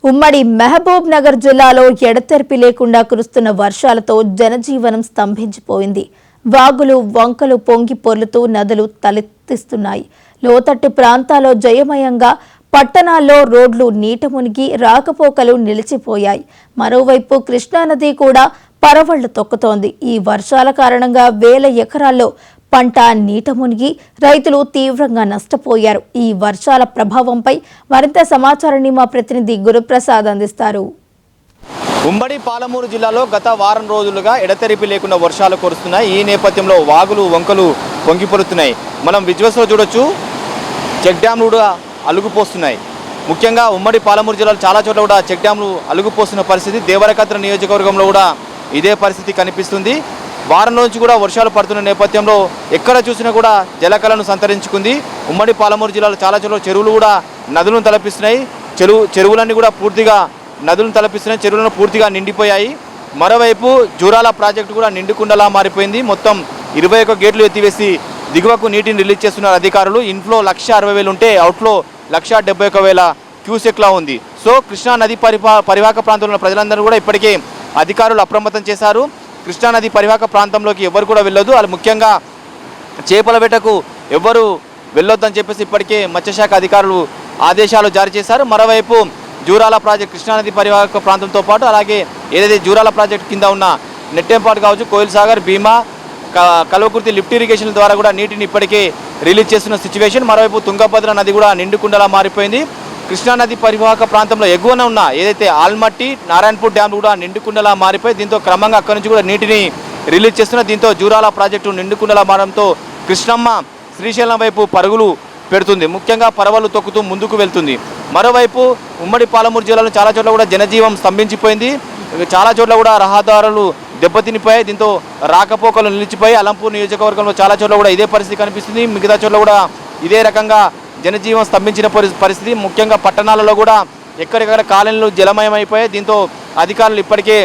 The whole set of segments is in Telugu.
ఉమ్మడి మహబూబ్ నగర్ జిల్లాలో ఎడతెరిపి లేకుండా కురుస్తున్న వర్షాలతో జనజీవనం స్తంభించిపోయింది. వాగులు వంకలు పొంగి పొర్లుతూ నదులు తలెత్తిస్తున్నాయి. లోతట్టు ప్రాంతాల్లో జయమయంగా పట్టణాల్లో రోడ్లు నీట మునిగి రాకపోకలు నిలిచిపోయాయి. మరోవైపు కృష్ణానది కూడా పరవళ్లు తొక్కుతోంది. ఈ వర్షాల కారణంగా వేల ఎకరాల్లో పంట నీట మునిగి రైతులు తీవ్రంగా నష్టపోయారు. ఈ వర్షాల ప్రభావంపై మరింత సమాచారాన్ని మా ప్రతినిధి గురుప్రసాద్ అందిస్తారు. ఉమ్మడి పాలమూరు జిల్లాలో గత వారం రోజులుగా ఎడతెరిపి లేకుండా వర్షాలు కురుస్తున్నాయి. ఈ నేపథ్యంలో వాగులు వంకలు పొంగిపొరుతున్నాయి. మనం విజువల్స్లో చూడొచ్చు, చెక్ డ్యామ్లు కూడా అలుగుపోస్తున్నాయి. ముఖ్యంగా ఉమ్మడి పాలమూరు జిల్లాలో చాలా చోట్ల కూడా చెక్ డ్యామ్లు అలుగుపోస్తున్న పరిస్థితి. దేవరకద్ర నియోజకవర్గంలో కూడా ఇదే పరిస్థితి కనిపిస్తుంది. వారం నుంచి కూడా వర్షాలు పడుతున్న నేపథ్యంలో ఎక్కడ చూసినా కూడా జలకళను సంతరించుకుంది. ఉమ్మడి పాలమూరు జిల్లాలో చాలా చోట్ల చెరువులు కూడా నదులను తలపిస్తున్నాయి. చెరువులన్నీ కూడా పూర్తిగా నదులను తలపిస్తున్నాయి. చెరువులను పూర్తిగా నిండిపోయాయి. మరోవైపు జూరాల ప్రాజెక్టు కూడా నిండుకుండలా మారిపోయింది. మొత్తం 21 గేట్లు ఎత్తివేసి దిగువకు నీటిని రిలీజ్ చేస్తున్నారు అధికారులు. ఇన్ఫ్లో 1,60,000 ఉంటే అవుట్లో 1,71,000 క్యూసెక్లా ఉంది. సో కృష్ణా నది పరివాహక ప్రాంతంలో ప్రజలందరూ కూడా ఇప్పటికే అధికారులు అప్రమత్తం చేశారు. కృష్ణానది పరివాహక ప్రాంతంలోకి ఎవరు కూడా వెళ్ళొద్దు, అది ముఖ్యంగా చేపల వేటకు ఎవరు వెళ్ళొద్దని చెప్పేసి ఇప్పటికే మత్స్యశాఖ అధికారులు ఆదేశాలు జారీ చేశారు. మరోవైపు జూరాల ప్రాజెక్ట్ కృష్ణానది పరివాహక ప్రాంతంతో పాటు అలాగే ఏదైతే జూరాల ప్రాజెక్ట్ కింద ఉన్న నెట్టెంపాటు కావచ్చు, కోయిల్ సాగర్, భీమా, కల్వకుర్తి లిఫ్ట్ ఇరిగేషన్ ద్వారా కూడా నీటిని ఇప్పటికే రిలీజ్ చేస్తున్న సిచ్యువేషన్. మరోవైపు తుంగభద్ర నది కూడా నిండుకుండలా మారిపోయింది. కృష్ణానది పరివాహక ప్రాంతంలో ఎగువన ఉన్న ఏదైతే ఆల్మట్టి, నారాయణపూర్ డ్యామ్లు కూడా నిండుకుండలా మారిపోయి దీంతో క్రమంగా అక్కడి నుంచి కూడా నీటిని రిలీజ్ చేస్తున్న దీంతో జూరాల ప్రాజెక్టు నిండుకుండలా మారడంతో కృష్ణమ్మ శ్రీశైలం వైపు పరుగులు పెడుతుంది. ముఖ్యంగా పరవలు తొక్కుతూ ముందుకు వెళ్తుంది. మరోవైపు ఉమ్మడి పాలమూరు జిల్లాలో చాలా చోట్ల కూడా జనజీవం స్తంభించిపోయింది. చాలా చోట్ల కూడా రహదారులు దెబ్బతినిపోయాయి. దీంతో రాకపోకలు నిలిచిపోయి అలంపూర్ నియోజకవర్గంలో చాలా చోట్ల కూడా ఇదే పరిస్థితి కనిపిస్తుంది. మిగతా చోట్ల కూడా ఇదే రకంగా జనజీవం స్తంభించిన పరిస్థితి. ముఖ్యంగా పట్టణాలలో కూడా ఎక్కడెక్కడ కాలనీలు జలమయమైపోయాయి. దీంతో అధికారులు ఇప్పటికే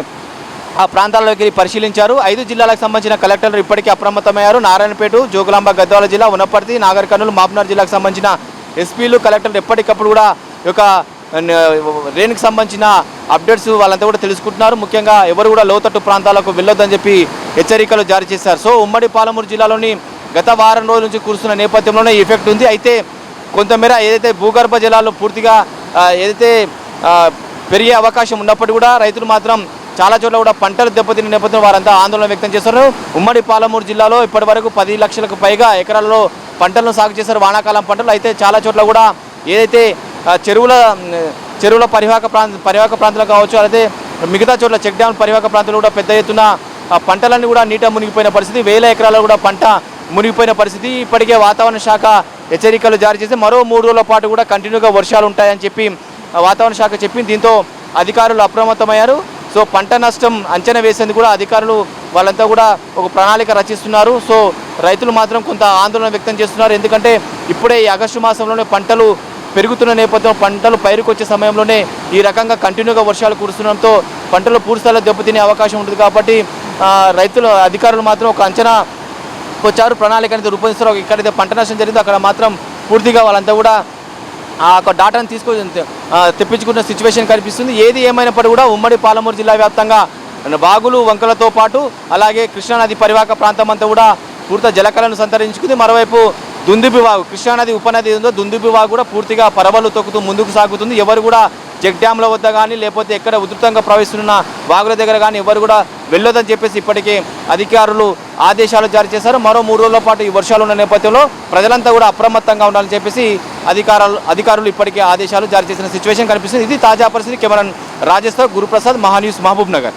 ఆ ప్రాంతాల్లోకి పరిశీలించారు. 5 జిల్లాలకు సంబంధించిన కలెక్టర్లు ఇప్పటికే అప్రమత్తమయ్యారు. నారాయణపేట, జోగులాంబ గద్వాల జిల్లా, వనపర్తి, నాగర్ కర్నూలు, మహబూబ్నగర్ జిల్లాకు సంబంధించిన ఎస్పీలు, కలెక్టర్లు ఎప్పటికప్పుడు కూడా ఒక రెయిన్కి సంబంధించిన అప్డేట్స్ వాళ్ళంతా కూడా తెలుసుకుంటున్నారు. ముఖ్యంగా ఎవరు కూడా లోతట్టు ప్రాంతాలకు వెళ్ళొద్దని చెప్పి హెచ్చరికలు జారీ చేశారు. సో ఉమ్మడి పాలమూరు జిల్లాలోని గత వారం రోజుల నుంచి కురుస్తున్న నేపథ్యంలోనే ఎఫెక్ట్ ఉంది. అయితే కొంతమేర ఏదైతే భూగర్భ జలాలు పూర్తిగా ఏదైతే పెరిగే అవకాశం ఉన్నప్పటికీ కూడా రైతులు మాత్రం చాలా చోట్ల కూడా పంటలు దెబ్బతిన్న నేపథ్యంలో వారంతా ఆందోళన వ్యక్తం చేస్తున్నారు. ఉమ్మడి పాలమూరు జిల్లాలో ఇప్పటి వరకు 10 లక్షలకు పైగా ఎకరాల్లో పంటలను సాగు చేశారు, వానాకాలం పంటలు. అయితే చాలా చోట్ల కూడా ఏదైతే చెరువుల పరివాహక ప్రాంతాలు కావచ్చు, అయితే మిగతా చోట్ల చెక్ డ్యామ్ పరివాహక ప్రాంతాలు కూడా పెద్ద ఎత్తున పంటలన్నీ కూడా నీట మునిగిపోయిన పరిస్థితి. 1000 ఎకరాల్లో కూడా పంట మునిగిపోయిన పరిస్థితి. ఇప్పటికే వాతావరణ శాఖ హెచ్చరికలు జారీ చేసి మరో 3 రోజుల పాటు కూడా కంటిన్యూగా వర్షాలు ఉంటాయని చెప్పి వాతావరణ శాఖ చెప్పింది. దీంతో అధికారులు అప్రమత్తమయ్యారు. సో పంట నష్టం అంచనా వేసేందుకు కూడా అధికారులు వాళ్ళంతా కూడా ఒక ప్రణాళిక రచిస్తున్నారు. సో రైతులు మాత్రం కొంత ఆందోళన వ్యక్తం చేస్తున్నారు. ఎందుకంటే ఇప్పుడే ఈ ఆగస్టు మాసంలోనే పంటలు పెరుగుతున్న నేపథ్యంలో పంటలు పైరుకొచ్చే సమయంలోనే ఈ రకంగా కంటిన్యూగా వర్షాలు కురుస్తుండడంతో పంటలు పూర్తిస్థాయిలో దెబ్బతినే అవకాశం ఉంటుంది. కాబట్టి అధికారులు మాత్రం ఒక అంచనా వచ్చారు, ప్రణాళిక అనేది రూపొందిస్తారు. ఎక్కడైతే పంట నష్టం జరిగిందో అక్కడ మాత్రం పూర్తిగా వాళ్ళంతా కూడా ఆ డాటాను తెప్పించుకున్న సిచ్యువేషన్ కనిపిస్తుంది. ఏది ఏమైనప్పటికీ కూడా ఉమ్మడి పాలమూరు జిల్లా వ్యాప్తంగా వాగులు వంకలతో పాటు అలాగే కృష్ణానది పరివాహక ప్రాంతం అంతా కూడా పూర్తి జలకళను సంతరించుకుంది. మరోవైపు దుందుబి వాగు, కృష్ణానది ఉపనది ఉందో దుందుబి వాగు కూడా పూర్తిగా పరవలు తొక్కుతూ ముందుకు సాగుతుంది. ఎవరు కూడా చెక్ డ్యామ్ల వద్ద కానీ లేకపోతే ఎక్కడ ఉధృతంగా ప్రవహిస్తున్న వాగుల దగ్గర కానీ ఎవరు కూడా వెళ్ళొద్దని చెప్పేసి ఇప్పటికే అధికారులు ఆదేశాలు జారీ చేశారు. మరో 3 రోజుల పాటు ఈ వర్షాలు ఉన్న నేపథ్యంలో ప్రజలంతా కూడా అప్రమత్తంగా ఉండాలని చెప్పేసి అధికారులు ఇప్పటికే ఆదేశాలు జారీ చేసిన సిచ్యువేషన్ కనిపిస్తుంది. ఇది తాజా పరిస్థితి. కెమెరాన్ రాజేష్తో గురుప్రసాద్, మహాన్యూస్, మహబూబ్ నగర్.